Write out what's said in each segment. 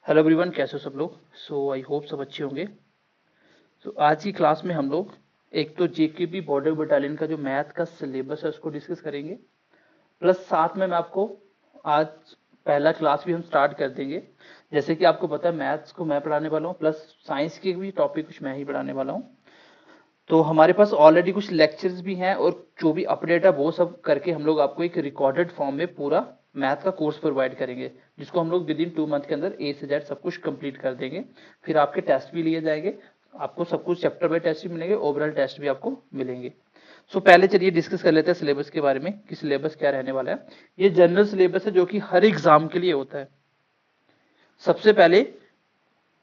Hello everyone, कैसे हो सब लोग। आई होप सब अच्छे होंगे। आज की क्लास में हम लोग एक तो जेकेपी बॉर्डर बटालियन का जो मैथ का सिलेबस है उसको डिस्कस करेंगे। प्लस साथ में मैं आपको आज पहला क्लास भी हम स्टार्ट कर देंगे। जैसे कि आपको पता है मैथ्स को मैं पढ़ाने वाला हूँ, प्लस साइंस के भी टॉपिक कुछ मैं ही पढ़ाने वाला हूँ। तो हमारे पास ऑलरेडी कुछ लेक्चर्स भी हैं और जो भी अपडेट है वो सब करके हम लोग आपको एक रिकॉर्डेड फॉर्म में पूरा मैथ का कोर्स प्रोवाइड करेंगे, जिसको हम लोग विद इन 2 मंथ के अंदर ए से जेड सब कुछ कंप्लीट कर देंगे। फिर आपके टेस्ट भी लिए जाएंगे, आपको सब कुछ चैप्टर बाय टेस्ट भी मिलेंगे, ओवरऑल टेस्ट भी आपको मिलेंगे। पहले चलिए डिस्कस कर लेते हैं सिलेबस के बारे में कि सिलेबस क्या रहने वाला है। ये जनरल सिलेबस है जो कि हर एग्जाम के लिए होता है। सबसे पहले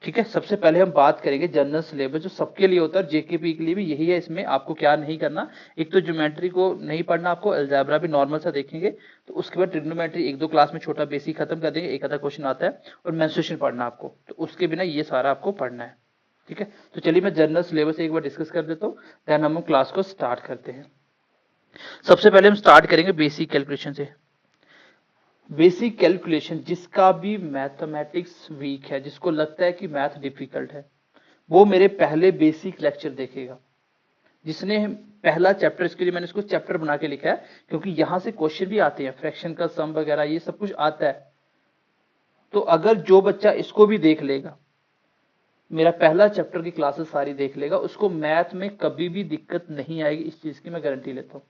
ठीक है, सबसे पहले हम बात करेंगे जनरल सिलेबस जो सबके लिए होता है, जेकेपी के लिए भी यही है। इसमें आपको क्या नहीं करना, एक तो ज्योमेट्री को नहीं पढ़ना, आपको अलजेब्रा भी नॉर्मल सा देखेंगे। तो उसके बाद ट्रिग्नोमेट्री एक दो क्लास में छोटा बेसिक खत्म कर देंगे, एक आधा क्वेश्चन आता है। और मेंसुरेशन पढ़ना आपको, तो उसके बिना ये सारा आपको पढ़ना है। ठीक है, तो चलिए मैं जनरल सिलेबस एक बार डिस्कस कर देता हूँ, देन हम क्लास को स्टार्ट करते हैं। सबसे पहले हम स्टार्ट करेंगे बेसिक कैलकुलेशन से। बेसिक कैलकुलेशन जिसका भी मैथमेटिक्स वीक है, जिसको लगता है कि मैथ डिफिकल्ट है, वो मेरे पहले बेसिक लेक्चर देखेगा। जिसने पहला चैप्टर, इसके लिए मैंने इसको चैप्टर बना के लिखा है क्योंकि यहां से क्वेश्चन भी आते हैं, फ्रैक्शन का सम वगैरह ये सब कुछ आता है। तो अगर जो बच्चा इसको भी देख लेगा, मेरा पहला चैप्टर की क्लासेस सारी देख लेगा, उसको मैथ में कभी भी दिक्कत नहीं आएगी, इस चीज की मैं गारंटी लेता हूँ।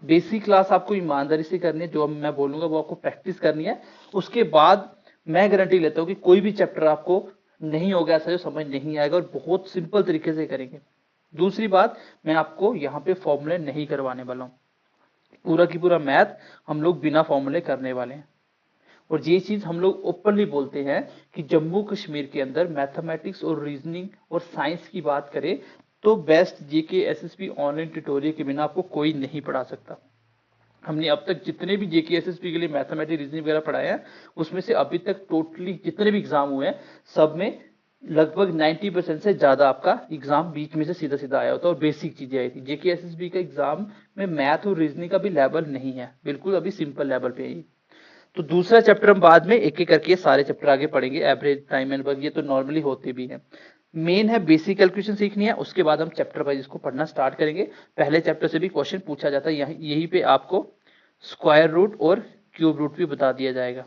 बेसिक क्लास आपको ईमानदारी से करनी है, जो मैं बोलूंगा वो आपको प्रैक्टिस करनी है। उसके बाद मैं गारंटी लेता हूँ कि कोई भी चैप्टर आपको नहीं होगा ऐसा जो समझ नहीं आएगा, और बहुत सिंपल तरीके से करेंगे। दूसरी बात, मैं आपको यहाँ पे फॉर्मूले नहीं करवाने वाला हूँ। पूरा की पूरा मैथ हम लोग बिना फॉर्मूले करने वाले हैं। और ये चीज हम लोग ओपनली बोलते हैं कि जम्मू कश्मीर के अंदर मैथमेटिक्स और रीजनिंग और साइंस की बात करें तो best GK SSP online tutorial के बिना आपको कोई नहीं पढ़ा सकता। हमने अब तक जितने भी जेके एसएसपी के लिए मैथमेटिक्स रीजनिंग वगैरह पढ़ाए हैं, उसमें से अभी तक टोटली जितने भी एग्जाम हुए हैं, सब में लगभग 90% से ज्यादा आपका एग्जाम बीच में से सीधा सीधा आया होता है और बेसिक चीजें आई थी। जेके एसएसबी का एग्जाम में मैथ और रीजनिंग का भी लेवल नहीं है, बिल्कुल अभी सिंपल लेवल पे है। तो दूसरा चैप्टर हम बाद में एक एक करके सारे चैप्टर आगे पढ़ेंगे, एवरेज टाइम एंड वर्क ये तो नॉर्मली होते भी हैं। मेन है बेसिक कैलकुलेशन सीखनी है, उसके बाद हम चैप्टर वाइज इसको पढ़ना स्टार्ट करेंगे। पहले चैप्टर से भी क्वेश्चन पूछा जाता है, यहीं पे आपको स्क्वायर रूट और क्यूब रूट भी बता दिया जाएगा।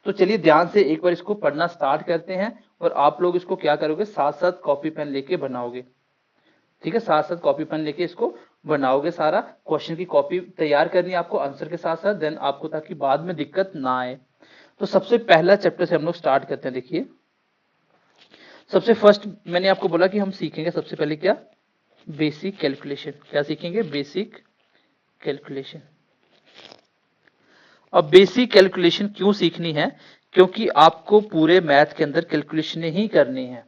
तो चलिए ध्यान से एक बार इसको पढ़ना स्टार्ट करते हैं, और आप लोग इसको क्या करोगे, साथ साथ कॉपी पेन लेके बनाओगे। ठीक है, साथ साथ कॉपी पेन लेके इसको बनाओगे, सारा क्वेश्चन की कॉपी तैयार करनी है आपको आंसर के साथ साथ, देन आपको, ताकि बाद में दिक्कत ना आए। तो सबसे पहला चैप्टर से हम लोग स्टार्ट करते हैं। देखिए, सबसे फर्स्ट मैंने आपको बोला कि हम सीखेंगे सबसे पहले क्या, बेसिक कैलकुलेशन। क्या सीखेंगे, बेसिक कैलकुलेशन। अब बेसिक कैलकुलेशन क्यों सीखनी है, क्योंकि आपको पूरे मैथ के अंदर कैलकुलेशन ही करनी है।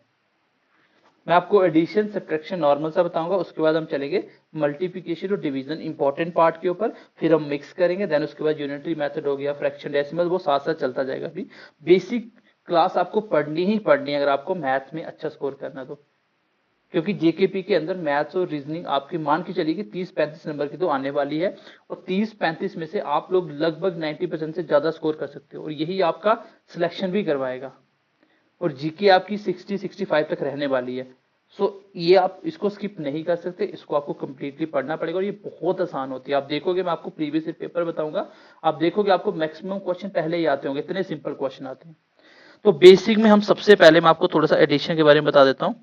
मैं आपको एडिशन सब्ट्रैक्शन नॉर्मल सा बताऊंगा, उसके बाद हम चलेंगे मल्टीप्लिकेशन और डिवीजन इंपॉर्टेंट पार्ट के ऊपर, फिर हम मिक्स करेंगे, देन उसके बाद यूनिटरी मेथड हो गया, फ्रैक्शन, डेसिमल, वो साथ साथ चलता जाएगा। अभी बेसिक क्लास आपको पढ़नी ही पढ़नी है अगर आपको मैथ में अच्छा स्कोर करना तो, क्योंकि जेकेपी के अंदर मैथ्स और रीजनिंग आपकी मान के चलिए कि 30-35 नंबर की तो आने वाली है, और 30-35 में से आप लोग लगभग 90% से ज्यादा स्कोर कर सकते हो, और यही आपका सिलेक्शन भी करवाएगा। और जीके आपकी 60-65 तक रहने वाली है। ये आप इसको स्किप नहीं कर सकते, इसको आपको कंप्लीटली पढ़ना पड़ेगा, और ये बहुत आसान होती है। आप देखोगे, मैं आपको प्रीवियस पेपर बताऊंगा, आप देखोगे आपको मैक्सिमम क्वेश्चन पहले ही आते होंगे, इतने सिंपल क्वेश्चन आते हैं। तो बेसिक में हम सबसे पहले, मैं आपको थोड़ा सा एडिशन के बारे में बता देता हूँ।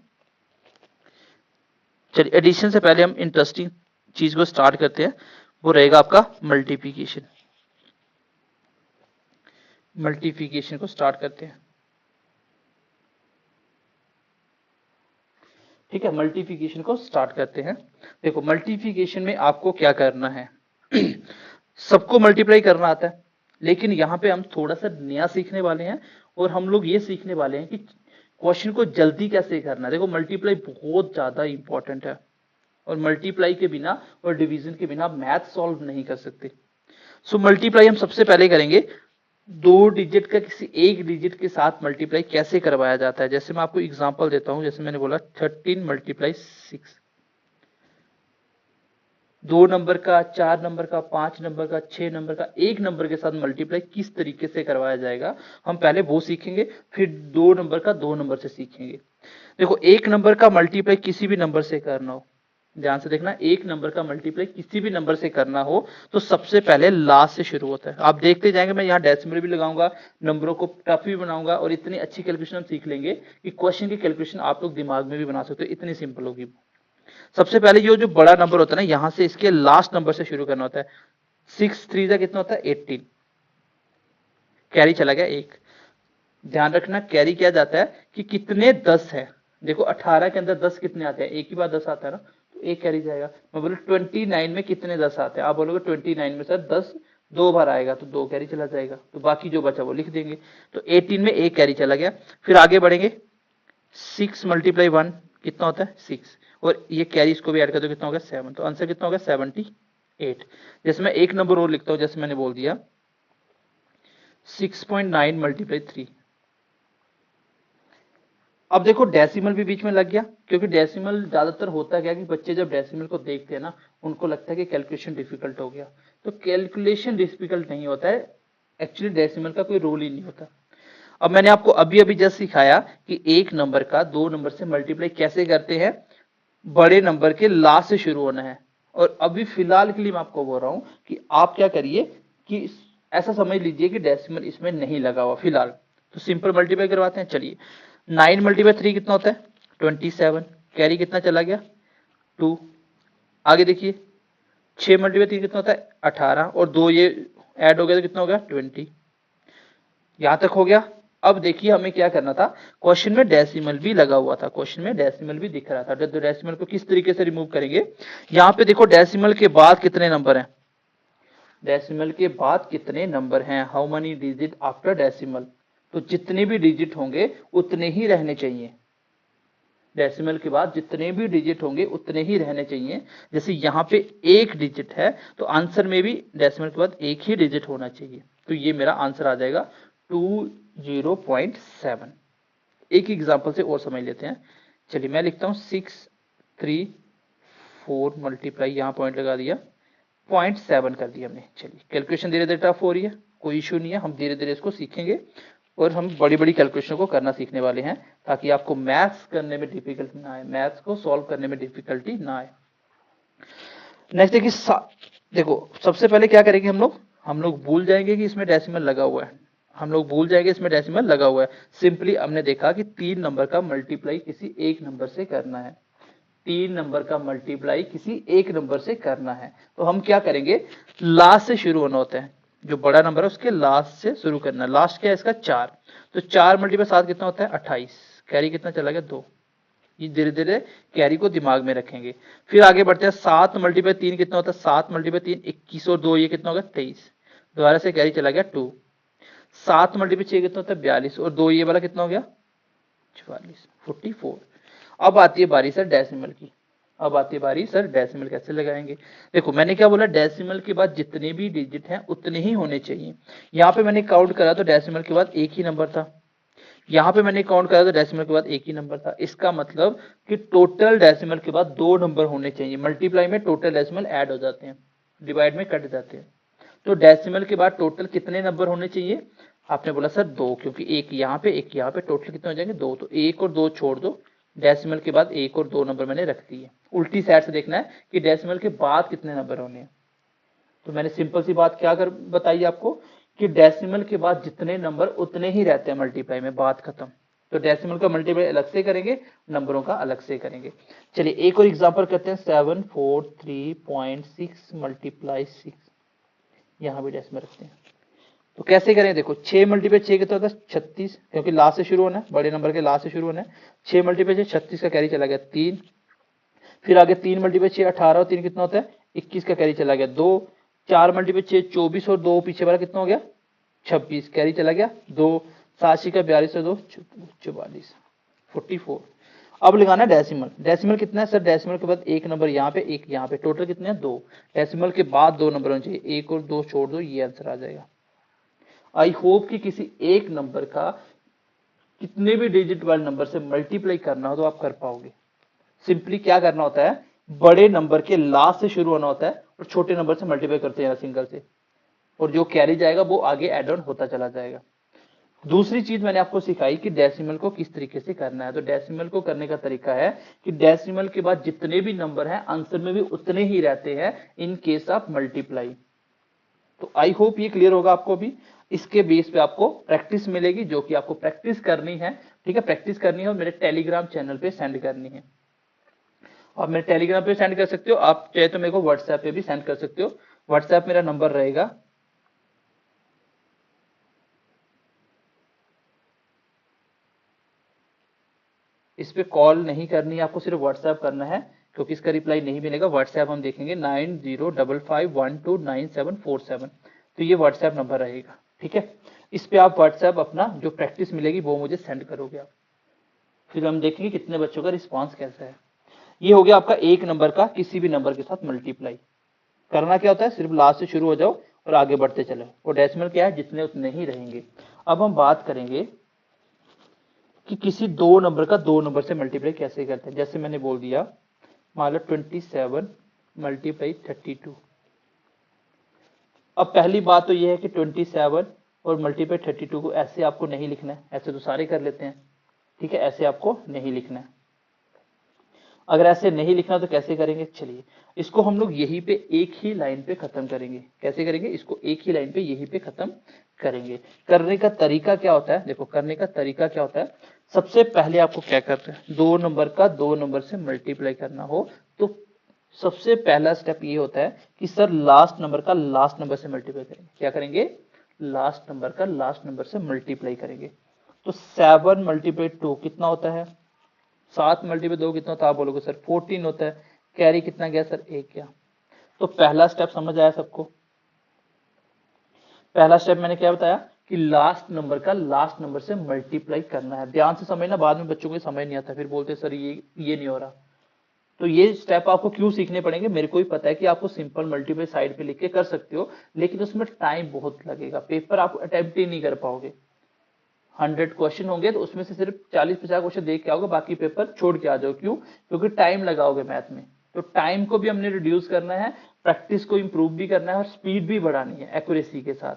चलिए, एडिशन से पहले हम इंटरेस्टिंग चीज को स्टार्ट करते हैं, वो रहेगा आपका मल्टीप्लिकेशन। मल्टीप्लिकेशन को स्टार्ट करते हैं। ठीक है, मल्टीप्लिकेशन को स्टार्ट करते हैं। देखो, मल्टीप्लिकेशन में आपको क्या करना है सबको मल्टीप्लाई करना आता है, लेकिन यहाँ पे हम थोड़ा सा नया सीखने वाले हैं, और हम लोग ये सीखने वाले हैं कि क्वेश्चन को जल्दी कैसे करना है। देखो, मल्टीप्लाई बहुत ज्यादा इंपॉर्टेंट है, और मल्टीप्लाई के बिना और डिवीजन के बिना मैथ सॉल्व नहीं कर सकते। मल्टीप्लाई हम सबसे पहले करेंगे, 2 डिजिट का किसी एक डिजिट के साथ मल्टीप्लाई कैसे करवाया जाता है। जैसे मैं आपको एग्जांपल देता हूं, जैसे मैंने बोला 13 × 6, 2 नंबर का, 4 नंबर का, 5 नंबर का, 6 नंबर का, 1 नंबर के साथ मल्टीप्लाई किस तरीके से करवाया जाएगा, हम पहले वो सीखेंगे, फिर 2 नंबर का 2 नंबर से सीखेंगे। देखो 1 नंबर का मल्टीप्लाई किसी भी नंबर से करना हो, ध्यान से देखना, 1 नंबर का मल्टीप्लाई किसी भी नंबर से करना हो तो सबसे पहले लास्ट से शुरू होता है। आप देखते जाएंगे, मैं यहाँ डेसिमल भी लगाऊंगा, नंबरों को टफ भी बनाऊंगा, और इतनी अच्छी कैलकुलेशन हम सीख लेंगे कि क्वेश्चन की कैलकुलेशन आप लोग दिमाग में भी बना सकते हो, इतनी सिंपल होगी। सबसे पहले ये जो बड़ा नंबर होता है ना, यहां से इसके लास्ट नंबर से शुरू करना होता है। 6 3 का कितना होता है 18, कैरी चला गया 1। ध्यान रखना कैरी किया जाता है कि कितने 10 है। देखो 18 के अंदर 10 कितने आते हैं, एक ही बार 10 आता है ना, तो एक कैरी जाएगा। मैं बोलूँ 29 में कितने 10 आते हैं, आप बोलोगे 29 में सर 10 दो बार आएगा, तो 2 कैरी चला जाएगा, तो बाकी जो बचा वो लिख देंगे। तो 18 में एक कैरी चला गया। फिर आगे बढ़ेंगे, 6 मल्टीप्लाई 1 कितना होता है 6, और ये कैरी इसको भी ऐड कर दो, कितना होगा 7, तो आंसर कितना होगा 78। जैसे मैं एक नंबर और लिखता हूं, जैसे मैंने बोल दिया 6.9 मल्टीप्लाई 3। अब देखो डेसिमल भी बीच में लग गया, क्योंकि डेसिमल ज्यादातर होता क्या कि बच्चे जब डेसिमल को देखते हैं ना, उनको लगता है कि कैलकुलेशन डिफिकल्ट हो गया, तो कैलकुलेशन डिफिकल्ट नहीं होता है, एक्चुअली डेसिमल का कोई रोल ही नहीं होता। अब मैंने आपको अभी अभी जस्ट सिखाया कि एक नंबर का 2 नंबर से मल्टीप्लाई कैसे करते हैं, बड़े नंबर के लास्ट से शुरू होना है। और अभी फिलहाल के लिए मैं आपको बोल रहा हूं कि आप क्या करिए कि ऐसा समझ लीजिए कि डेसिमल इसमें नहीं लगा हुआ फिलहाल, तो सिंपल मल्टीप्लाई करवाते हैं। चलिए 9 मल्टीप्लाई 3 कितना होता है 27, कैरी कितना चला गया 2। आगे देखिए 6 मल्टीप्लाई 3 कितना होता है 18, और 2 ये ऐड हो गया तो कितना हो गया 20। यहां तक हो गया। अब देखिए हमें क्या करना था, क्वेश्चन में डेसिमल भी लगा हुआ था, क्वेश्चन में डेसिमल भी दिख रहा था, तो डेसिमल को किस तरीके से रिमूव करेंगे। यहाँ पे देखो डेसिमल के बाद कितने नंबर हैं, डेसिमल के बाद कितने नंबर हैं, how many digit after decimal, तो जितने भी डिजिट होंगे उतने ही रहने चाहिए। डेसिमल के बाद जितने भी डिजिट होंगे उतने ही रहने चाहिए। जैसे यहाँ पे एक डिजिट है, तो आंसर में भी डेसिमल के बाद एक ही डिजिट होना चाहिए, तो ये मेरा आंसर आ जाएगा 20.7। एक एग्जांपल से और समझ लेते हैं। चलिए मैं लिखता हूं 634 मल्टीप्लाई, यहाँ पॉइंट लगा दिया, 0.7 कर दिया हमने। चलिए कैलकुलेशन धीरे धीरे टफ हो रही है, कोई इशू नहीं है, हम धीरे धीरे इसको सीखेंगे, और हम बड़ी बड़ी कैलकुलेशन को करना सीखने वाले हैं, ताकि आपको मैथ्स करने में डिफिकल्टी ना आए, मैथ्स को सॉल्व करने में डिफिकल्टी ना आए। नेक्स्ट देखिए, देखो सबसे पहले क्या करेंगे हम लोग भूल जाएंगे कि इसमें डेसिमल लगा हुआ है, हम लोग भूल जाएंगे इसमें डेसिमल लगा हुआ है। सिंपली हमने देखा कि 3 नंबर का मल्टीप्लाई किसी एक नंबर से करना है, 3 नंबर का मल्टीप्लाई किसी एक नंबर से करना है, तो हम क्या करेंगे, लास्ट से शुरू होना होता है, जो बड़ा नंबर है उसके लास्ट से शुरू करना है। लास्ट क्या है इसका 4, तो 4 मल्टीप्लाई 7 कितना होता है 28, कैरी कितना चला गया 2। ये धीरे धीरे कैरी को दिमाग में रखेंगे। फिर आगे बढ़ते हैं, 7 मल्टीप्लाई 3 कितना होता है, 7 मल्टीप्लाई 3 21, और 2 ये कितना होगा 23, दोबारा से कैरी चला गया 2। 7 मल्टीप्लाई 6 कितना होता है 42, और 2 ये वाला कितना हो गया 44, 44। अब आती है बारी सर डेसिमल की, अब आती है बारी सर डेसिमल कैसे लगाएंगे। देखो मैंने क्या बोला, डेसिमल के बाद जितने भी डिजिट हैं उतने ही होने चाहिए। यहाँ पे मैंने काउंट करा तो डेसिमल के बाद एक ही नंबर था, यहाँ पे मैंने काउंट करा तो डेसिमल के बाद एक ही नंबर था। इसका मतलब कि टोटल डेसिमल के बाद 2 नंबर होने चाहिए। मल्टीप्लाई में टोटल डेसिमल ऐड हो जाते हैं, डिवाइड में कट जाते हैं, तो डेसिमल के बाद टोटल कितने नंबर होने चाहिए, आपने बोला सर 2, क्योंकि एक यहाँ पे एक यहाँ पे, टोटल कितने हो जाएंगे 2, तो 1 और 2 छोड़ दो, डेसिमल के बाद 1 और 2 नंबर मैंने रख दिए। उल्टी साइड से देखना है कि डेसिमल के बाद कितने नंबर होने हैं। तो मैंने सिंपल सी बात क्या कर बताई आपको कि डेसिमल के बाद जितने नंबर उतने ही रहते हैं मल्टीप्लाई में, बात खत्म। तो डेसिमल का मल्टीप्लाई अलग से करेंगे, नंबरों का अलग से करेंगे। चलिए एक और एग्जांपल करते हैं, 743.6 मल्टीप्लाई 6, यहां भी डेसिमल रखते हैं। तो कैसे करें, देखो 6 मल्टीप्लाई 6 कितना होता है 36, क्योंकि लास्ट से शुरू होना है, बड़े नंबर के लास्ट से शुरू होना है। 6 मल्टीप्लाई 6 36 का कैरी चला गया 3। फिर आगे 3 मल्टीप्लाई 6 18, और 3 कितना होता है 21 का कैरी चला गया 2। 4 मल्टीप्लाई 6 24, और 2 पीछे वाला कितना हो गया 26, कैरी चला गया 2। 7 का 42 और 2 44, 44। अब लगाना डेसिमल, डेसिमल कितना है सर, डेसिमल के बाद एक नंबर यहाँ पे एक यहाँ पे, टोटल कितने हैं 2, डेसिमल के बाद 2 नंबर होने चाहिए, 1 और 2 छोड़ दो, ये आंसर आ जाएगा। आई होप कि किसी एक नंबर का कितने भी डिजिट वाले नंबर से मल्टीप्लाई करना हो तो आप कर पाओगे। सिंपली क्या करना होता है, बड़े नंबर के लास्ट से शुरू होना होता है और छोटे नंबर से मल्टीप्लाई करते हैं सिंगल से, और जो कैरी जाएगा वो आगे एड ऑन होता चला जाएगा। दूसरी चीज मैंने आपको सिखाई कि डेसिमल को किस तरीके से करना है। तो डेसिमल को करने का तरीका है कि डेसिमल के बाद जितने भी नंबर हैं आंसर में भी उतने ही रहते हैं इन केस ऑफ मल्टीप्लाई। तो आई होप ये क्लियर होगा आपको भी। इसके बेस पे आपको प्रैक्टिस मिलेगी, जो कि आपको प्रैक्टिस करनी है, ठीक है, प्रैक्टिस करनी है और मेरे टेलीग्राम चैनल पे सेंड करनी है। आप मेरे टेलीग्राम पे सेंड कर सकते हो, आप चाहे तो मेरे को व्हाट्सएप पे भी सेंड कर सकते हो। व्हाट्सएप मेरा नंबर रहेगा, इस पे कॉल नहीं करनी है आपको, सिर्फ व्हाट्सएप करना है, क्योंकि इसका रिप्लाई नहीं मिलेगा। व्हाट्सएप हम देखेंगे 9055129747। तो ये व्हाट्सएप नंबर रहेगा, ठीक है। इस पे आप व्हाट्सएप अपना जो प्रैक्टिस मिलेगी वो मुझे सेंड करोगे आप, फिर हम देखेंगे कितने बच्चों का रिस्पॉन्स कैसा है। ये हो गया आपका एक नंबर का किसी भी नंबर के साथ मल्टीप्लाई करना। क्या होता है, सिर्फ लास्ट से शुरू हो जाओ और आगे बढ़ते चले, और डेसिमल क्या है, जितने उतने ही रहेंगे। अब हम बात करेंगे कि किसी दो नंबर का दो नंबर से मल्टीप्लाई कैसे करते हैं। जैसे मैंने बोल दिया, मान लो 27 मल्टीप्लाई 32। अब पहली बात तो यह है कि 27 और मल्टीप्लाई 32 को ऐसे आपको नहीं लिखना है, ऐसे तो सारे कर लेते हैं, ठीक है, ऐसे आपको नहीं लिखना है। अगर ऐसे नहीं लिखना तो कैसे करेंगे, चलिए इसको हम लोग यहीं पे एक ही लाइन पे खत्म करेंगे। कैसे करेंगे, इसको एक ही लाइन पे यहीं पे खत्म करेंगे। करने का तरीका क्या होता है, देखो करने का तरीका क्या होता है। सबसे पहले आपको क्या करना है, दो नंबर का दो नंबर से मल्टीप्लाई करना हो तो सबसे पहला स्टेप ये होता है कि सर लास्ट नंबर का लास्ट नंबर से मल्टीप्लाई करेंगे। क्या करेंगे, लास्ट नंबर का लास्ट नंबर से मल्टीप्लाई करेंगे। तो 7 मल्टीप्लाई 2 कितना होता है, 7 मल्टीप्लाई 2 कितना होता है, आप बोलोगे सर 14 होता है। कैरी कितना गया सर, 1 गया। तो पहला स्टेप समझ आया सबको। पहला स्टेप मैंने क्या बताया कि लास्ट नंबर का लास्ट नंबर से मल्टीप्लाई करना है। ध्यान से समझना, बाद में बच्चों को समझ नहीं आता, फिर बोलते सर ये नहीं हो रहा। तो ये स्टेप आपको क्यों सीखने पड़ेंगे, मेरे को भी पता है कि आपको सिंपल मल्टीप्लाई साइड पे लिख के कर सकते हो, लेकिन उसमें टाइम बहुत लगेगा, पेपर आप अटेम्प्ट ही नहीं कर पाओगे। 100 क्वेश्चन होंगे तो उसमें से सिर्फ 40-50 क्वेश्चन देख के आओगे, बाकी पेपर छोड़ के आ जाओ। क्यों, क्योंकि टाइम लगाओगे मैथ में। तो टाइम को भी हमने रिड्यूस करना है, प्रैक्टिस को इंप्रूव भी करना है और स्पीड भी बढ़ानी है एक्यूरेसी के साथ।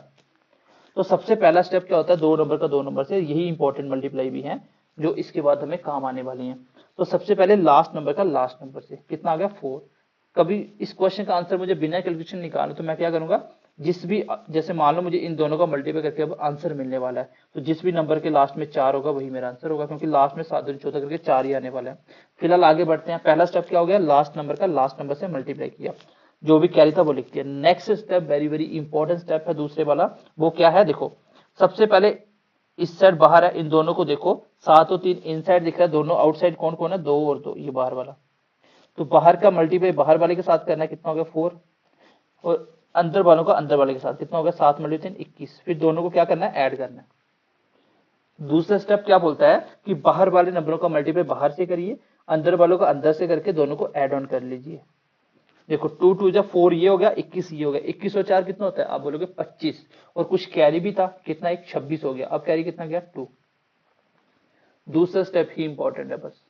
तो सबसे पहला स्टेप क्या होता है, दो नंबर का दो नंबर से, यही इंपॉर्टेंट मल्टीप्लाई भी है जो इसके बाद हमें काम आने वाली है। तो सबसे पहले लास्ट नंबर का लास्ट नंबर से कितना आ गया, 4। कभी इस क्वेश्चन का आंसर मुझे बिना कैलकुलेशन निकालूं तो मैं क्या करूंगा, जिस भी, जैसे मान लो मुझे इन दोनों का मल्टीप्लाई करके अब आंसर मिलने वाला है, तो जिस भी नंबर के लास्ट में 4 होगा वही मेरा आंसर होगा, क्योंकि लास्ट में 7 दूनी 14 करके 4 ही आने वाला है। फिलहाल आगे बढ़ते हैं। पहला स्टेप क्या हो गया, लास्ट नंबर का लास्ट नंबर से मल्टीप्लाई किया, जो भी कैरी था वो लिख दिया। Next step very very important step है दूसरे वाला, वो क्या है, देखो सबसे पहले इस साइड बाहर है, इन दोनों को देखो, 7 और 3 इन साइड दिख रहा है, दोनों आउटसाइड कौन कौन है, 2 और 2, ये बाहर वाला। तो बाहर का मल्टीप्लाई बाहर वाले के साथ करना है, कितना हो गया 4, और अंदर वालों का अंदर वाले के साथ कितना हो गया 7 मल्टीप्लाई 21। फिर दोनों को क्या करना है, ऐड करना है। दूसरा स्टेप क्या बोलता है कि बाहर वाले नंबरों का मल्टीप्लाई बाहर से करिए, अंदर वालों का अंदर से करके दोनों को ऐड ऑन कर लीजिए। देखो 2 2 जा 4 ये हो गया, 21 ये हो गया, 21 और 4 कितना होता है, आप बोलोगे 25, और कुछ कैरी भी था, कितना, एक 26 हो गया। अब कैरी कितना गया, 2। दूसरा स्टेप ही इंपॉर्टेंट है बस।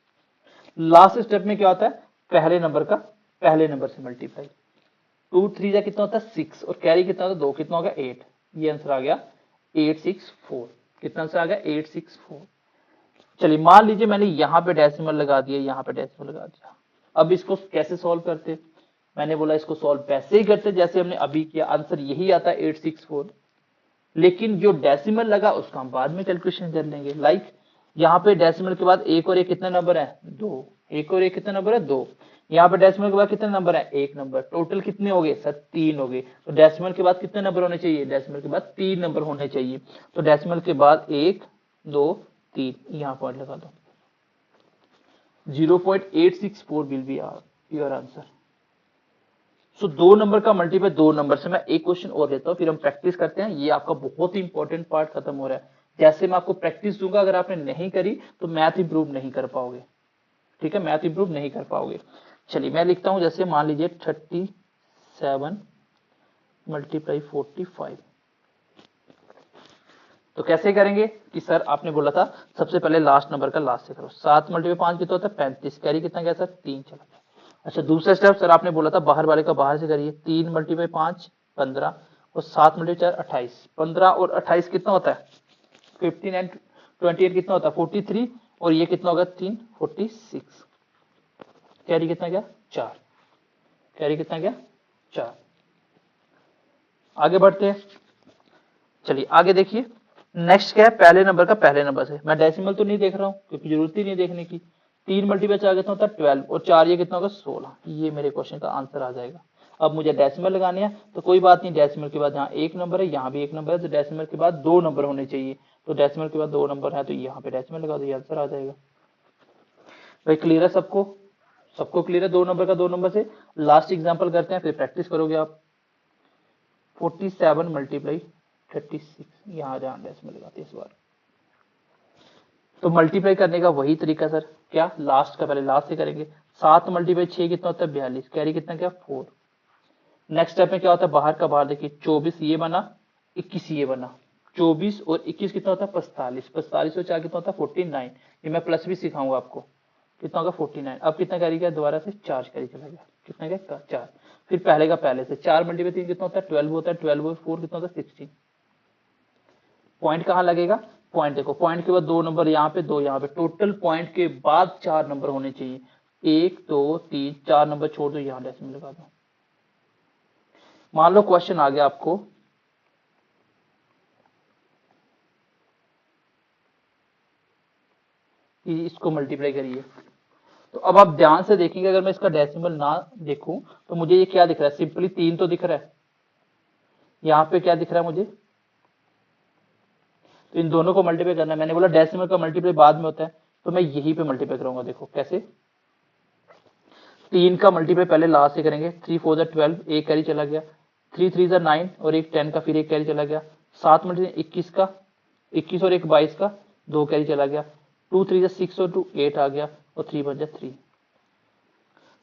लास्ट स्टेप में क्या होता है, पहले नंबर का पहले नंबर से मल्टीप्लाई। 2 3 जा कितना होता है 6, और कैरी कितना होता है 2, कितना हो गया 8। ये आंसर आ गया 864। कितना आंसर आ गया 864। चलिए मान लीजिए मैंने यहाँ पे डेसिमल लगा दिया, यहाँ पे डेसिमल लगा दिया। अब इसको कैसे सॉल्व करते, मैंने बोला इसको सॉल्व वैसे ही करते जैसे हमने अभी किया, आंसर यही आता है 864। लेकिन जो डेसिमल लगा उसका हम बाद में कैलकुलेशन कर लेंगे। लाइक यहाँ पे डेसिमल के बाद एक और एक कितने नंबर है, 2। एक और एक कितने नंबर है, 2। यहाँ पे डेसिमल के बाद कितने नंबर है, एक नंबर। टोटल कितने हो गए सर, 3 हो गए। तो डेसिमल के बाद कितने नंबर होने चाहिए, डेसिमल के बाद 3 नंबर होने चाहिए। तो डेसिमल के बाद 1 2 3, यहाँ पॉइंट लगा दो। 0.864 विल बी योर आंसर। सो दो नंबर का मल्टीप्लाई दो नंबर से। मैं एक क्वेश्चन और लेता हूँ, फिर हम प्रैक्टिस करते हैं। ये आपका बहुत ही इंपॉर्टेंट पार्ट खत्म हो रहा है। जैसे मैं आपको प्रैक्टिस दूंगा, अगर आपने नहीं करी तो मैथ इंप्रूव नहीं कर पाओगे, ठीक है, मैथ इंप्रूव नहीं कर पाओगे। चलिए मैं लिखता हूं, जैसे मान लीजिए 37 मल्टीप्लाई 45। तो कैसे करेंगे कि सर आपने बोला था सबसे पहले लास्ट नंबर का लास्ट से करो। 7 मल्टीप्लाई 5 कितना होता है 35, कैरी कितना गया सर 3 चला गया। अच्छा दूसरा स्टेप सर आपने बोला था बाहर वाले का बाहर से करिए, 3 मल्टीप्लाई 5 15 और 7 मल्टीप्लाई 4 28, 15 और 28 कितना होता है 15 एंड 28 कितना होता है 43 और ये कितना होगा 3 46, कैरी कितना गया 4, कैरी कितना गया 4। आगे बढ़ते हैं, चलिए आगे देखिए नेक्स्ट क्या है, पहले नंबर का पहले नंबर से, मैं डेसिमल तो नहीं देख रहा हूँ क्योंकि जरूरत ही नहीं देखने की। 3 मल्टीप्लाई 4 कितना होता है 12 और 4 ये कितना होगा 16, ये मेरे क्वेश्चन का आंसर आ जाएगा। अब मुझे डेसिमल लगाने हैं तो कोई बात नहीं, डेसिमल के बाद यहाँ एक नंबर है यहाँ भी एक नंबर है, तो डेसिमल के बाद 2 नंबर होने चाहिए, तो डेसिमल के बाद 2 नंबर है तो यहाँ पे डेसिमल लगा दो, ये आंसर आ जाएगा। भाई क्लियर है सबको, सबको क्लियर है 2 नंबर का 2 नंबर से। लास्ट एग्जाम्पल करते हैं फिर प्रैक्टिस करोगे आप। 47 मल्टीप्लाई 36, यहाँ जहाँ डेसिमल लगाते हैं इस बार। तो मल्टीप्लाई करने का वही तरीका सर, क्या लास्ट का पहले लास्ट से करेंगे। 7 मल्टीप्लाई 6 कितना होता है 42, कैरी कितना क्या 4। नेक्स्ट स्टेप में क्या होता है बाहर का बाहर देखिए, 24 ये बना 21 ये बना, 24 और 21 कितना होता है 45, 45 और 4 कितना होता है 49, ये मैं प्लस भी सिखाऊंगा आपको, कितना होगा 49। अब कितना कैरी गया दोबारा से 4 कैरी चला गया, कितना गया 4। फिर पहले का पहले से 4 मल्टीप्लाई 3 कितना होता है 12 होता है, 12 और 4 कितना होता है 16। पॉइंट कहाँ लगेगा, पॉइंट देखो, पॉइंट के बाद 2 नंबर यहाँ पे 2 यहाँ पे, टोटल पॉइंट के बाद 4 नंबर होने चाहिए, 1 2 3 4 नंबर छोड़ दो, यहाँ डेसिमल लगा दो। मान लो क्वेश्चन आ गया आपको कि इसको मल्टीप्लाई करिए, तो अब आप ध्यान से देखेंगे, अगर मैं इसका डेसिमल ना देखूं तो मुझे ये क्या दिख रहा है, सिंपली 3 तो दिख रहा है, यहाँ पे क्या दिख रहा है मुझे, तो इन दोनों को मल्टीप्लाई करना है। मैंने बोला डेसिमल का मल्टीप्लाई बाद में होता है, तो मैं यहीं पे मल्टीप्लाई करूंगा, देखो कैसे, 3 का मल्टीप्लाई पहले लास्ट से करेंगे, 3 4 12, एक कैरी चला गया, 3 3 9 और एक 10 का फिर एक कैरी चला गया, 7 मल्टीप्लाई 21 का, 21 और एक 22 का 2 कैरी चला गया, 2 3 6 और 2 8 आ गया और 3 1 3।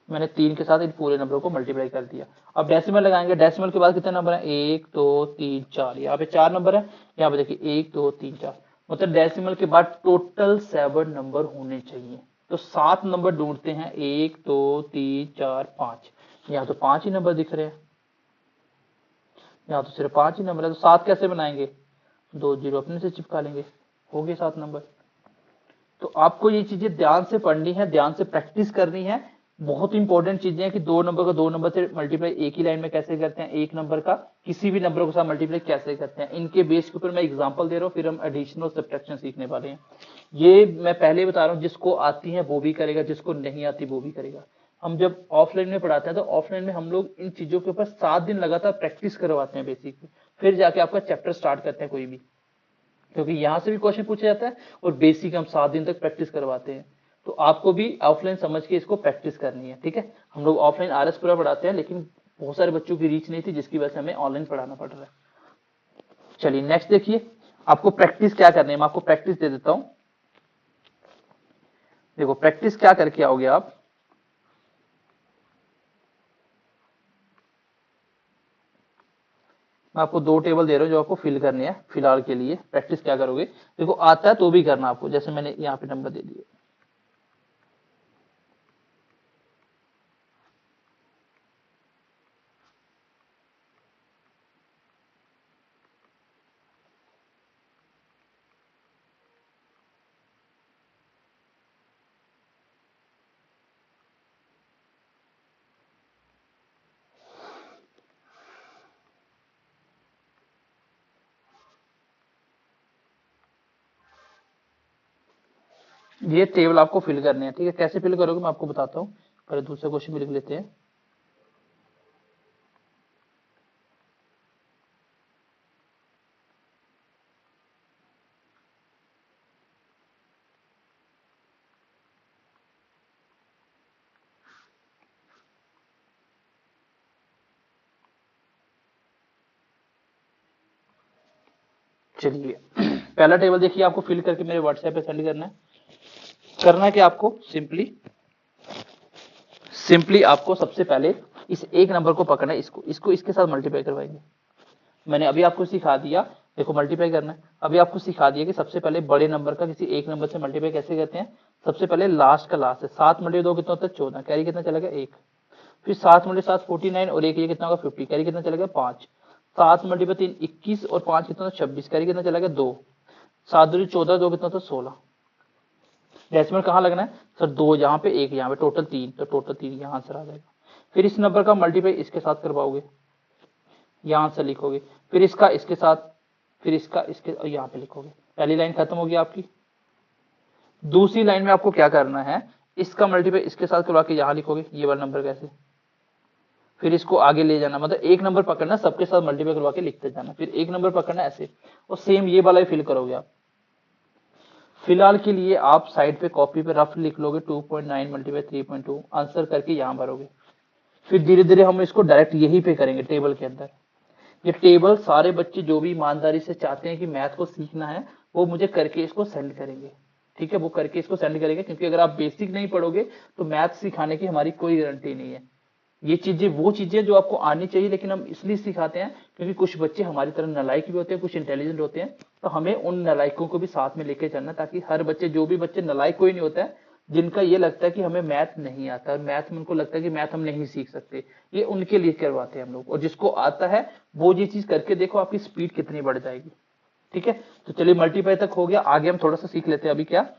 मैंने 3 के साथ इन पूरे नंबरों को मल्टीप्लाई कर दिया। अब डेसिमल लगाएंगे, डेसिमल के बाद कितने नंबर है 1 2 3 4, यहाँ पे 4 नंबर है, यहाँ पे देखिए 1 2 3 4, मतलब डेसिमल के बाद टोटल 7 नंबर होने चाहिए। तो 7 नंबर ढूंढते हैं, 1 2 3 4 5, यहाँ तो 5 ही नंबर दिख रहे हैं, यहाँ तो सिर्फ 5 ही नंबर है, तो 7 कैसे बनाएंगे, 2 जीरो अपने से चिपका लेंगे, हो गए 7 नंबर। तो आपको ये चीजें ध्यान से पढ़नी है, ध्यान से प्रैक्टिस करनी है, बहुत इंपॉर्टेंट चीजें हैं कि 2 नंबर का 2 नंबर से मल्टीप्लाई एक ही लाइन में कैसे करते हैं, एक नंबर का किसी भी नंबर के साथ मल्टीप्लाई कैसे करते हैं, इनके बेस के ऊपर मैं एग्जांपल दे रहा हूँ, फिर हम एडिशनल सब्ट्रैक्शन सीखने वाले हैं। ये मैं पहले बता रहा हूँ, जिसको आती है वो भी करेगा, जिसको नहीं आती वो भी करेगा। हम जब ऑफलाइन में पढ़ाते हैं तो ऑफलाइन में हम लोग इन चीजों के ऊपर 7 दिन लगातार प्रैक्टिस करवाते हैं बेसिक, फिर जाके आपका चैप्टर स्टार्ट करते हैं कोई भी, क्योंकि यहां से भी क्वेश्चन पूछा जाता है और बेसिक हम 7 दिन तक प्रैक्टिस करवाते हैं। तो आपको भी ऑफलाइन समझ के इसको प्रैक्टिस करनी है, ठीक है। हम लोग ऑफलाइन आरएस पूरा पढ़ाते हैं, लेकिन बहुत सारे बच्चों की रीच नहीं थी, जिसकी वजह से हमें ऑनलाइन पढ़ाना पड़ रहा है। चलिए नेक्स्ट देखिए, आपको प्रैक्टिस क्या करनी है, मैं आपको प्रैक्टिस दे देता हूं। देखो प्रैक्टिस क्या करके आओगे आप, मैं आपको 2 टेबल दे रहा हूं जो आपको फिल करनी है फिलहाल के लिए। प्रैक्टिस क्या करोगे, देखो आता है तो भी करना आपको, जैसे मैंने यहाँ पे नंबर दे दिए। ये टेबल आपको फिल करनी है, ठीक है। कैसे फिल करोगे मैं आपको बताता हूँ, पहले दूसरा क्वेश्चन भी लिख लेते हैं। चलिए पहला टेबल देखिए, आपको फिल करके मेरे व्हाट्सएप पे सेंड करना है। करना है कि आपको सिंपली आपको सबसे पहले इस एक नंबर को पकड़ना है, इसको इसके साथ मल्टीप्लाई करवाएंगे। मैंने अभी आपको सिखा दिया, देखो मल्टीप्लाई करना है, अभी आपको सिखा दिया कि सबसे पहले बड़े नंबर का किसी एक नंबर से मल्टीप्लाई कैसे करते हैं। सबसे पहले लास्ट का लास्ट है, 7 मल्टीप्लाई 2 कितना होता है 14, कैरी कितना चला गया 1। फिर 7 मल्टीप्लाई 7 49 और एक ये कितना होगा 50, कैरी कितना चला गया 5। 7 मल्टीप्लाई 3 21 और 5 कितना होता है 26, कैरी कितना चला गया 2। 7 दूनी 14, 2 कितना होता है 16। डेसिमल कहाँ लगना है सर, 2 यहाँ पे 1 यहाँ पे, टोटल 3, तो टोटल 3 यहाँ आंसर आ जाएगा। फिर इस नंबर का मल्टीप्लाई इसके साथ करवाओगे, यहाँ आंसर लिखोगे। फिर इसका इसके साथ, फिर इसका इसके यहाँ पे लिखोगे। पहली लाइन खत्म होगी आपकी। दूसरी लाइन में आपको क्या करना है, इसका मल्टीप्लाई इसके साथ करवा के यहाँ लिखोगे, ये वाला नंबर कैसे। फिर इसको आगे ले जाना, मतलब एक नंबर पकड़ना, सबके साथ मल्टीप्लाई करवा के लिखते जाना, फिर एक नंबर पकड़ना ऐसे, और सेम ये वाला ही फिल करोगे आप। फिलहाल के लिए आप साइड पे कॉपी पे रफ लिख लोगे 2.9 मल्टीप्लाई 3.2, आंसर करके यहाँ भरोगे। फिर धीरे धीरे हम इसको डायरेक्ट यहीं पे करेंगे टेबल के अंदर। ये टेबल सारे बच्चे जो भी ईमानदारी से चाहते हैं कि मैथ को सीखना है, वो मुझे करके इसको सेंड करेंगे, ठीक है, वो करके इसको सेंड करेंगे। क्योंकि अगर आप बेसिक नहीं पढ़ोगे तो मैथ सिखाने की हमारी कोई गारंटी नहीं है। ये चीजें वो चीजें जो आपको आनी चाहिए, लेकिन हम इसलिए सिखाते हैं क्योंकि कुछ बच्चे हमारी तरह नालायक भी होते हैं, कुछ इंटेलिजेंट होते हैं, तो हमें उन नालायकों को भी साथ में लेके चलना, ताकि हर बच्चे, जो भी बच्चे नालायक कोई नहीं होता है, जिनका ये लगता है कि हमें मैथ नहीं आता है, मैथ में उनको लगता है कि मैथ हम नहीं सीख सकते, ये उनके लिए करवाते हैं हम लोग। और जिसको आता है वो ये चीज करके देखो, आपकी स्पीड कितनी बढ़ जाएगी। ठीक है, तो चलिए मल्टीप्लाई तक हो गया, आगे हम थोड़ा सा सीख लेते हैं अभी क्या,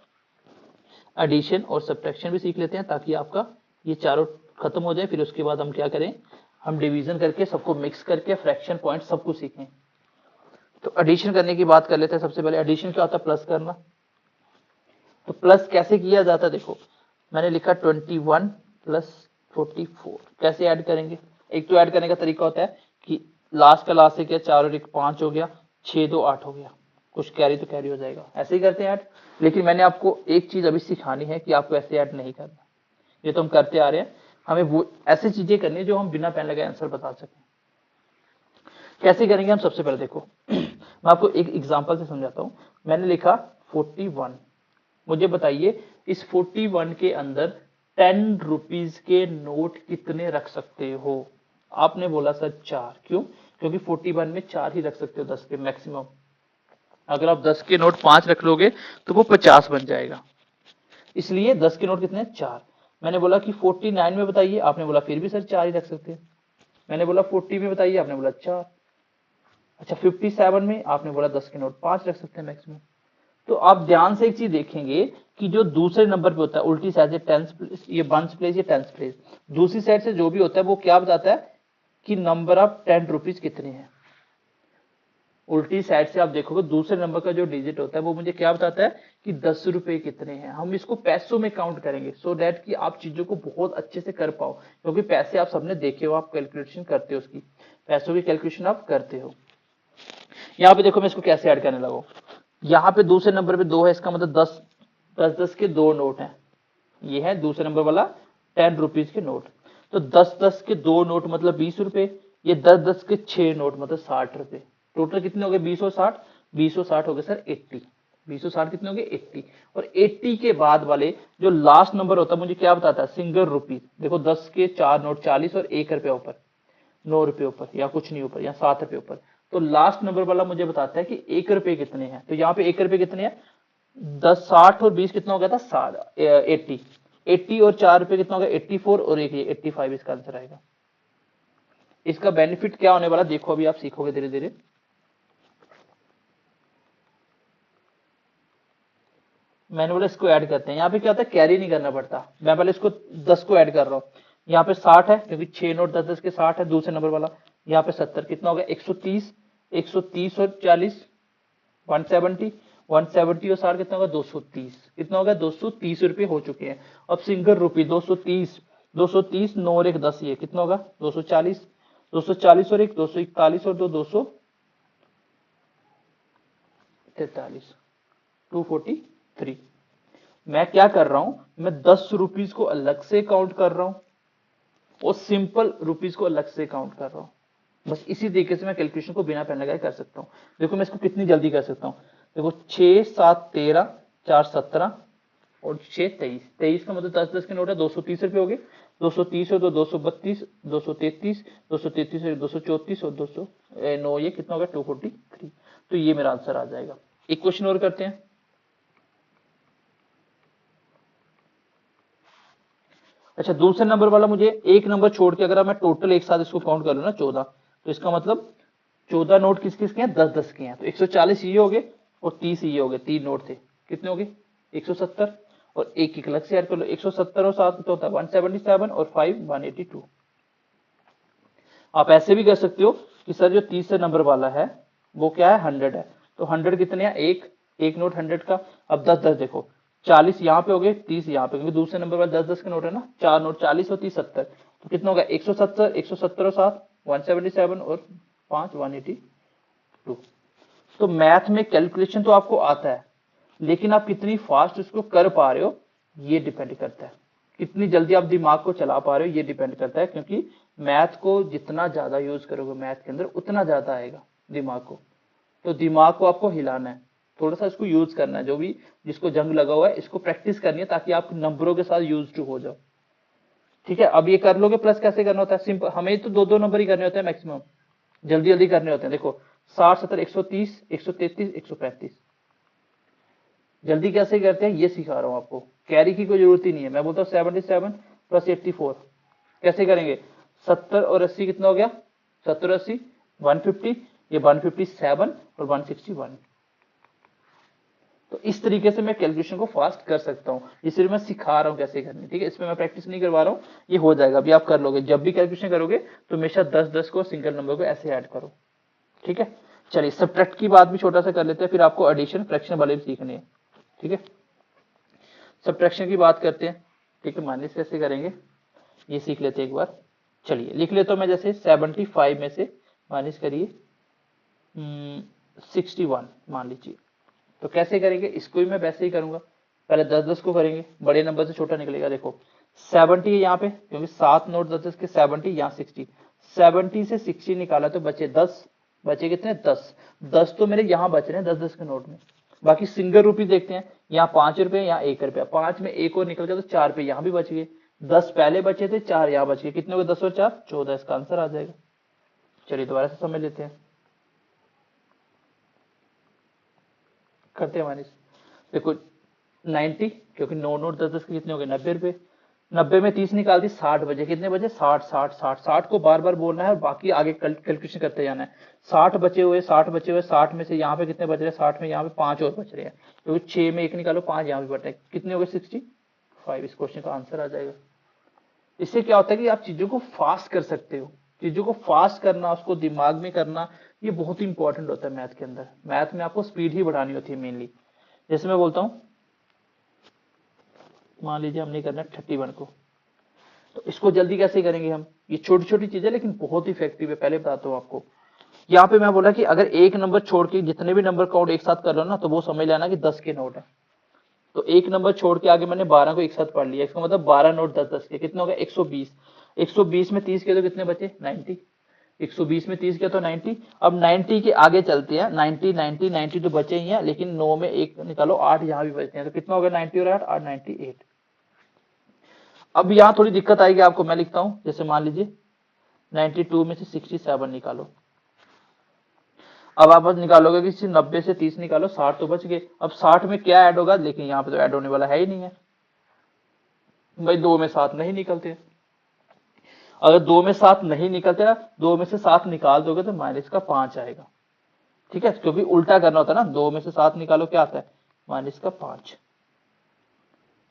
एडिशन और सब्ट्रैक्शन भी सीख लेते हैं, ताकि आपका ये चारों खत्म हो जाए। फिर उसके बाद हम क्या करें, हम डिवीजन करके सबको मिक्स करके फ्रैक्शन पॉइंट सब कुछ सीखें। तो एडिशन करने की बात कर लेते हैं। सबसे पहले एडिशन क्या होता है, प्लस करना। तो प्लस कैसे किया जाता है, देखो मैंने लिखा 21 प्लस 44, कैसे ऐड करेंगे। एक तो ऐड करने का तरीका होता है कि लास्ट का लास्ट से क्या, 4 और 1 5 हो गया, 6 2 8 हो गया, कुछ कैरी तो कैरी हो जाएगा, ऐसे ही करते हैं ऐड। लेकिन मैंने आपको एक चीज अभी सिखानी है कि आपको ऐसे ऐड नहीं करना, ये तो हम करते आ रहे हैं, हमें वो ऐसी चीजें करनी है जो हम बिना पेन लगाए आंसर बता सकें। कैसे करेंगे हम, सबसे पहले देखो मैं आपको एक एग्जांपल से समझाता हूं। मैंने लिखा 41, मुझे बताइए इस 41 के अंदर 10 रुपीज के नोट कितने रख सकते हो। आपने बोला सर 4, क्यों, क्योंकि 41 में 4 ही रख सकते हो 10 के मैक्सिमम। अगर आप 10 के नोट 5 रख लोगे तो वो 50 बन जाएगा, इसलिए 10 के नोट कितने 4। मैंने बोला कि 49 में बताइए, आपने बोला फिर भी सर 4 ही रख सकते हैं। मैंने बोला 40 में बताइए, आपने बोला 4। अच्छा 57 में आपने बोला 10 के नोट 5 रख सकते हैं मैक्सिमम। तो आप ध्यान से एक चीज देखेंगे कि जो दूसरे नंबर पे होता है उल्टी साइड से टेंस प्लेस, ये वंस प्लेस, ये टेंस प्लेस, दूसरी साइड से जो भी होता है वो क्या बताता है कि नंबर ऑफ 10 रुपीज कितने हैं। उल्टी साइड से आप देखोगे दूसरे नंबर का जो डिजिट होता है वो मुझे क्या बताता है कि 10 रुपए कितने हैं। हम इसको पैसों में काउंट करेंगे, सो दैट कि आप चीजों को बहुत अच्छे से कर पाओ, क्योंकि पैसे आप सबने देखे हो, आप कैलकुलेशन करते हो, उसकी पैसों की कैलकुलेशन आप करते हो। यहाँ पे देखो मैं इसको कैसे ऐड करने लगा, यहाँ पे दूसरे नंबर पे 2 है, इसका मतलब 10 10 10 के 2 नोट हैं, ये है दूसरे नंबर वाला 10 रुपीज के नोट। तो 10 10 के 2 नोट मतलब 20 रुपए, ये 10 10 के 6 नोट मतलब 60 रुपए। टोटल कितने हो गए 20 और 60, 20 और 60 हो गए सर 80, 20 और 60 कितने हो गए 80। और 80 के बाद वाले जो लास्ट नंबर होता है मुझे क्या बताता है, सिंगल रुपीज। देखो 10 के 4 नोट 40 और 1 रुपया ऊपर, 9 रुपए ऊपर या कुछ नहीं ऊपर, या 7 रुपए ऊपर। तो लास्ट नंबर वाला मुझे बताता है कि 1 रुपए कितने हैं। तो यहाँ पे 1 रुपए कितने हैं, 10 60 और 20 कितना हो गया था 80, 80 और 4 रुपए कितना हो गया 84 और एक ये 85, इसका आंसर आएगा। इसका बेनिफिट क्या होने वाला देखो, अभी आप सीखोगे धीरे धीरे। मैंने बोला इसको ऐड करते हैं, यहाँ पे क्या होता है कैरी नहीं करना पड़ता। मैं पहले इसको 10 को ऐड कर रहा हूँ, यहाँ पे 60 है क्योंकि 6 नोट 10 10 के 60 है दूसरे नंबर वाला। यहाँ पे 70 कितना हो गया 130, 130 और 40 170, 170 और 60 कितना होगा 230, कितना हो गया 230 रुपए हो चुके हैं। अब सिंगल रुपी 230, 230 9 और 1 10, ये कितना होगा 240, 240 और 1 241 और 2 243, 243। मैं क्या कर रहा हूं, मैं 10 रुपीज को अलग से काउंट कर रहा हूं और सिंपल रुपीज को अलग से काउंट कर रहा हूं। बस इसी तरीके से मैं कैलकुलेशन को बिना पेन लगाए कर सकता हूं। देखो मैं इसको कितनी जल्दी कर सकता हूं, देखो 6 7 13, 4 17 और 6 23, 23 का मतलब 10 10 के नोट है 230 रुपए हो गए, 230 और 2 232, 233, 233 और 234 और 209, ये कितना हो गया 243। तो ये मेरा आंसर आ जाएगा। एक क्वेश्चन और करते हैं। अच्छा, दूसरे नंबर वाला मुझे एक नंबर छोड़ के अगर मैं टोटल एक साथ इसको काउंट करूँ ना 14, तो इसका मतलब 14 नोट किस किस के हैं, 10-10 के हैं। तो 140 ये हो गए और 30 ये हो गए, 3 नोट थे, कितने हो गए 170, और एक अलग से ऐड कर लो, 170 और 7 तो होता है 177 और 5 182। आप ऐसे भी कर सकते हो कि सर जो तीसरे नंबर वाला है वो क्या है 100 है, तो 100 कितने हैं, एक नोट 100 का। अब 10-10 देखो, 40 यहाँ पे हो गए, 30 यहाँ पे, क्योंकि दूसरे नंबर वाले 10-10 के नोट है ना, 4 नोट 40 और 30 70, तो कितना होगा 170, 170 और 7 177 और 5 182। तो मैथ में कैलकुलेशन तो आपको आता है, लेकिन आप कितनी फास्ट उसको कर पा रहे हो ये डिपेंड करता है, कितनी जल्दी आप दिमाग को चला पा रहे हो ये डिपेंड करता है, क्योंकि मैथ को जितना ज्यादा यूज करोगे मैथ के अंदर उतना ज्यादा आएगा दिमाग को। तो दिमाग को आपको हिलाना है, थोड़ा सा इसको यूज करना है, जो भी जिसको जंग लगा हुआ है इसको प्रैक्टिस करनी है, ताकि आप नंबरों के साथ यूज टू हो जाओ। ठीक है, अब ये कर लोगे। प्लस कैसे करना होता है, सिंपल, हमें तो दो दो नंबर ही करने होते हैं मैक्सिमम, जल्दी जल्दी करने होते हैं। देखो 60 70 130 133 135, जल्दी कैसे करते हैं ये सिखा रहा हूं आपको, कैरी की कोई जरूरत ही नहीं है। मैं बोलता हूँ 77 प्लस 84 कैसे करेंगे, 70 और 80 कितना हो गया, 70 80 150, ये 157 और 161। तो इस तरीके से मैं कैलकुलेशन को फास्ट कर सकता हूँ, इसलिए मैं सिखा रहा हूँ कैसे करनी। ठीक है, इसमें मैं प्रैक्टिस नहीं करवा रहा हूँ, ये हो जाएगा, अभी आप कर लोगे। जब भी कैलकुलेशन करोगे तो हमेशा 10-10 को सिंगल नंबर को ऐसे ऐड करो। ठीक है, चलिए सब्ट्रैक्ट की बात भी छोटा सा कर लेते हैं, फिर आपको एडिशन फ्रैक्शन वाले भी सीखने हैं। ठीक है, सब्ट्रैक्शन की बात करते हैं। ठीक है, माइनस कैसे करेंगे ये सीख लेते हैं एक बार। चलिए लिख लेता हूं मैं, जैसे 75 में से माइनस करिए 61 मान लीजिए, तो कैसे करेंगे, इसको भी मैं वैसे ही करूंगा, पहले 10-10 को करेंगे, बड़े नंबर से छोटा निकलेगा। देखो 70 है यहाँ पे, क्योंकि 7 नोट 10-10 के, 70 यहाँ 60, 70 से 60 निकाला तो बचे 10, बचे कितने 10, 10 तो मेरे यहाँ बच रहे हैं 10-10 के नोट में। बाकी सिंगल रुपी देखते हैं, यहाँ 5 रुपए, यहाँ 1 रुपया, 5 में एक और निकल गया तो 4 रुपए यहाँ भी बच गए, 10 पहले बचे थे, 4 यहाँ बच गए, कितने हो गए 10 और 4 14, इसका आंसर आ जाएगा। चलिए दोबारा से समझ लेते हैं, करते हैं माइनस। देखो 90, क्योंकि 9 नोट 10-10 के कितने हो गए 90 रुपए, 90 में 30 निकाल दी, 60 बचे, कितने बचे 60 60 60 60 को बार बार बोलना है और बाकी आगे कैलकुलेशन करते जाना है। 60 बचे हुए, 60 बचे हुए, 60 में से यहाँ पे कितने बच रहे हैं, 60 में यहाँ पे 5 और बच रहे हैं, क्योंकि 6 में 1 निकालो 5 यहाँ पे बच रहे हैं, कितने हो गए 65, इस क्वेश्चन का आंसर आ जाएगा। इससे क्या होता है कि आप चीजों को फास्ट कर सकते हो, चीजों को फास्ट करना, उसको दिमाग में करना, ये बहुत ही इंपॉर्टेंट होता है मैथ के अंदर। मैथ में आपको स्पीड ही बढ़ानी होती है मेनली। जैसे मैं बोलता हूँ, मान लीजिए हमने करना है 31 को, तो इसको जल्दी कैसे करेंगे हम, ये छोटी छोटी चीजें लेकिन बहुत इफेक्टिव है, पहले बताता हूँ आपको। यहाँ पे मैं बोला कि अगर एक नंबर छोड़ के जितने भी नंबर काउंट एक साथ कर लो ना, तो वो समझ लेना कि 10 के नोट है। तो एक नंबर छोड़ के आगे मैंने 12 को एक साथ पढ़ लिया, इसका मतलब 12 नोट 10-10 के, कितने हो गए 120, 120 में 30 के तो कितने बचे 90, 120 में 30 के तो 90। अब 90 के आगे चलते हैं, 90 90 90 तो बचे ही हैं, लेकिन 9 में एक निकालो, 8 यहाँ भी बचते हैं, तो कितना हो गया 90 और 8 98। अब यहाँ थोड़ी दिक्कत आएगी आपको, मैं लिखता हूँ, जैसे मान लीजिए 92 में से 67 निकालो। अब आप निकालोगे कि 90 से 30 निकालो, 60 तो बच गए। अब 60 में क्या ऐड होगा, लेकिन यहाँ पे तो ऐड होने वाला है ही नहीं है भाई, 2 में 7 नहीं निकलते। अगर 2 में 7 नहीं निकलते ना, 2 में से 7 निकाल दोगे तो माइनस का 5 आएगा। ठीक है, क्योंकि उल्टा करना होता है ना, 2 में से 7 निकालो क्या आता है माइनस का 5,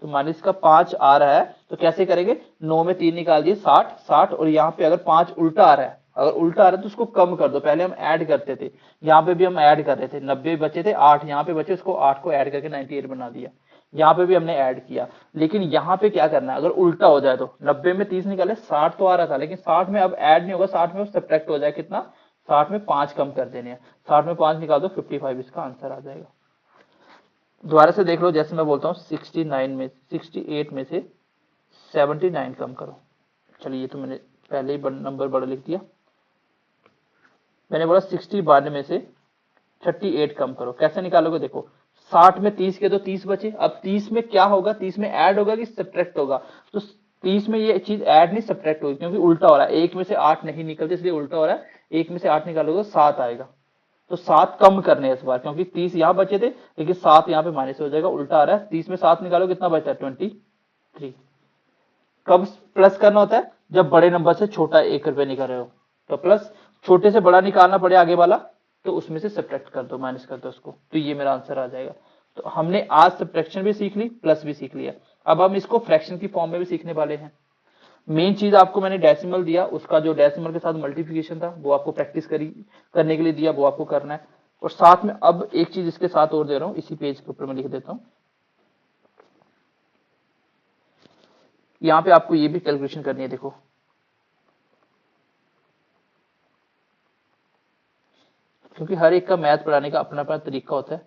तो माइनस का 5 आ रहा है। तो कैसे करेंगे, 9 में 3 निकाल दिए 60 60, और यहाँ पे अगर 5 उल्टा आ रहा है, अगर उल्टा आ रहा है तो उसको कम कर दो, पहले हम ऐड करते थे, यहाँ पे भी हम ऐड कर रहे थे, 90 बचे थे, 8 यहाँ पे बचे, उसको 8 को ऐड करके 98 बना दिया, यहाँ पे भी हमने ऐड किया। लेकिन यहाँ पे क्या करना है, अगर उल्टा हो जाए तो 90 में 30 निकाले, 60 तो आ रहा था, लेकिन 60 में अब ऐड नहीं होगा, 60 में सब्ट्रैक्ट हो जाए, कितना 60 में 5 कम कर देने हैं, 60 में 5 निकाल दो 55, इसका आंसर आ जाएगा। दोबारा से देख लो, जैसे मैं बोलता हूँ 68 में से 79 कम करो। चलिए ये तो मैंने पहले ही नंबर बड़ा लिख दिया, मैंने बोला 60 में से 38 कम करो, कैसे निकालोगे, देखो 60 में 30 के तो 30 बचे, अब 30 में क्या होगा, 30 में ऐड होगा कि सब्ट्रैक्ट होगा, तो 30 में ये चीज ऐड नहीं सब्ट्रैक्ट होगी, क्योंकि उल्टा हो रहा है, 1 में से 8 नहीं निकलते इसलिए उल्टा हो रहा है, 1 में से 8 निकालोगे 7 आएगा। तो 7 कम करने हैं इस बार, क्योंकि 30 यहाँ बचे थे लेकिन 7 यहाँ पे माइनस हो जाएगा, उल्टा आ रहा है। 30 में 7 निकालो कितना बचता है 23। कब प्लस करना होता है, जब बड़े नंबर से छोटा 1 रुपए निकाल रहे हो, तो प्लस, छोटे से बड़ा निकालना पड़े आगे वाला तो उसमें से सब्ट्रैक्ट कर दो, माइनस कर दो उसको, तो ये मेरा आंसर आ जाएगा। तो हमने आज सब्ट्रैक्शन भी सीख ली, प्लस भी सीख लिया। अब हम इसको फ्रैक्शन की फॉर्म में भी सीखने वाले हैं। मेन चीज आपको मैंने डेसिमल दिया, उसका जो डेसिमल के साथ मल्टीप्लिकेशन था वो आपको प्रैक्टिस करने के लिए दिया, वो आपको करना है। और साथ में अब एक चीज इसके साथ और दे रहा हूं, इसी पेज के ऊपर मैं लिख देता हूं, यहाँ पे आपको ये भी कैलकुलेशन करनी है। देखो क्योंकि हर एक का मैथ पढ़ाने का अपना अपना तरीका होता है,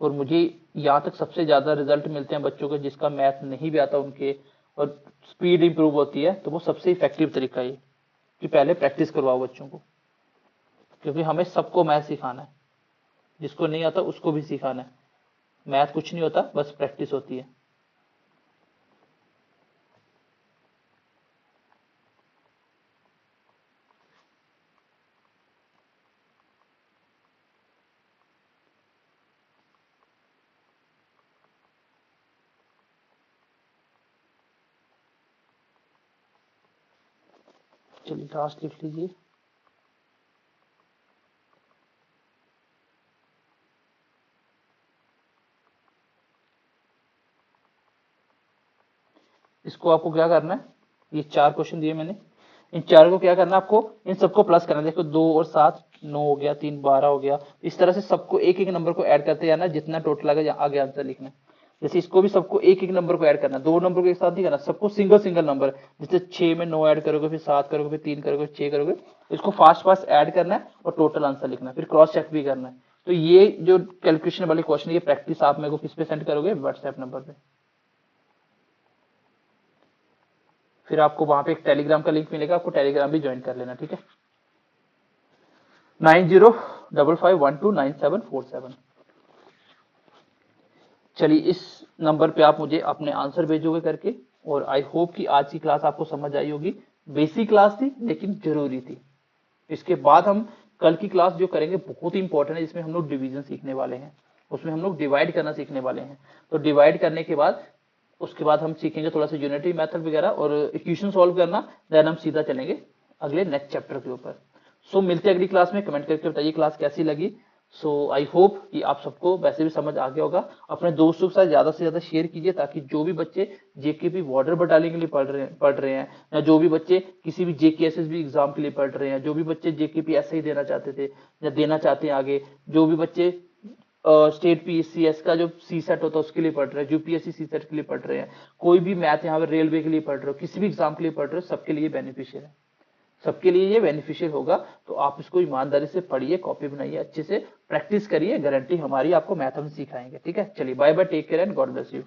और मुझे यहाँ तक सबसे ज्यादा रिजल्ट मिलते हैं बच्चों के जिसका मैथ नहीं भी आता उनके, और स्पीड इंप्रूव होती है, तो वो सबसे इफेक्टिव तरीका ये कि पहले प्रैक्टिस करवाओ बच्चों को, क्योंकि हमें सबको मैथ सिखाना है, जिसको नहीं आता उसको भी सिखाना है। मैथ कुछ नहीं होता, बस प्रैक्टिस होती है। चलिए लास्ट लिख लीजिए। इसको आपको क्या करना है, ये 4 क्वेश्चन दिए मैंने, इन 4 को क्या करना है आपको, इन सबको प्लस करना है। देखो 2 और 7 9 हो गया, 3 12 हो गया। इस तरह से सबको एक एक नंबर को ऐड करते जाना, जितना टोटल आगे आगे आंसर लिखना है। जैसे इसको भी सबको एक एक नंबर को ऐड करना, 2 नंबर को एक साथ नहीं करना, सबको सिंगल सिंगल नंबर। जैसे 6 में 9 ऐड करोगे, फिर 7 करोगे, फिर 3 करोगे, 6 करोगे, इसको फास्ट फास्ट ऐड करना है और टोटल आंसर लिखना है, फिर क्रॉस चेक भी करना है। तो ये जो कैलकुलेशन वाले क्वेश्चन, ये प्रैक्टिस आप मेरे को किस पे सेंड करोगे, व्हाट्सएप नंबर पे। फिर आपको वहां पे एक टेलीग्राम का लिंक मिलेगा, आपको टेलीग्राम भी ज्वाइन कर लेना, ठीक है। 9055129747। चलिए इस नंबर पे आप मुझे अपने आंसर भेजोगे करके, और आई होप कि आज की क्लास आपको समझ आई होगी। बेसिक क्लास थी लेकिन जरूरी थी। इसके बाद हम कल की क्लास जो करेंगे बहुत ही इंपॉर्टेंट है, जिसमें हम लोग डिवीजन सीखने वाले हैं, उसमें हम लोग डिवाइड करना सीखने वाले हैं। तो डिवाइड करने के बाद उसके बाद हम सीखेंगे थोड़ा सा यूनिटरी मेथड वगैरह और इक्वेशन सॉल्व करना, देन हम सीधा चलेंगे अगले नेक्स्ट चैप्टर के ऊपर। सो मिलते हैं अगली क्लास में, कमेंट करके बताइए क्लास कैसी लगी। सो आई होप कि आप सबको वैसे भी समझ आ गया होगा। अपने दोस्तों के साथ ज्यादा से ज्यादा शेयर कीजिए, ताकि जो भी बच्चे जेकेपी बॉर्डर बटालियन के लिए पढ़ रहे हैं, या जो भी बच्चे किसी भी जेकेएसएसबी एग्जाम के लिए पढ़ रहे हैं, जो भी बच्चे जेकेपी ऐसे ही देना चाहते थे या देना चाहते हैं आगे, जो भी बच्चे स्टेट पीसीएस का जो सी सेट होता है उसके लिए पढ़ रहे हैं, यूपीएससी सी सेट के लिए पढ़ रहे हैं, कोई भी मैथ यहाँ पे रेलवे के लिए पढ़ रहे हो, किसी भी एग्जाम के लिए पढ़ रहे हो, सबके लिए बेनिफिशियल है, सबके लिए ये बेनिफिशियल होगा। तो आप इसको ईमानदारी से पढ़िए, कॉपी बनाइए, अच्छे से प्रैक्टिस करिए, गारंटी हमारी आपको मैथ हम सिखाएंगे, ठीक है। चलिए bye bye, take care and God bless you.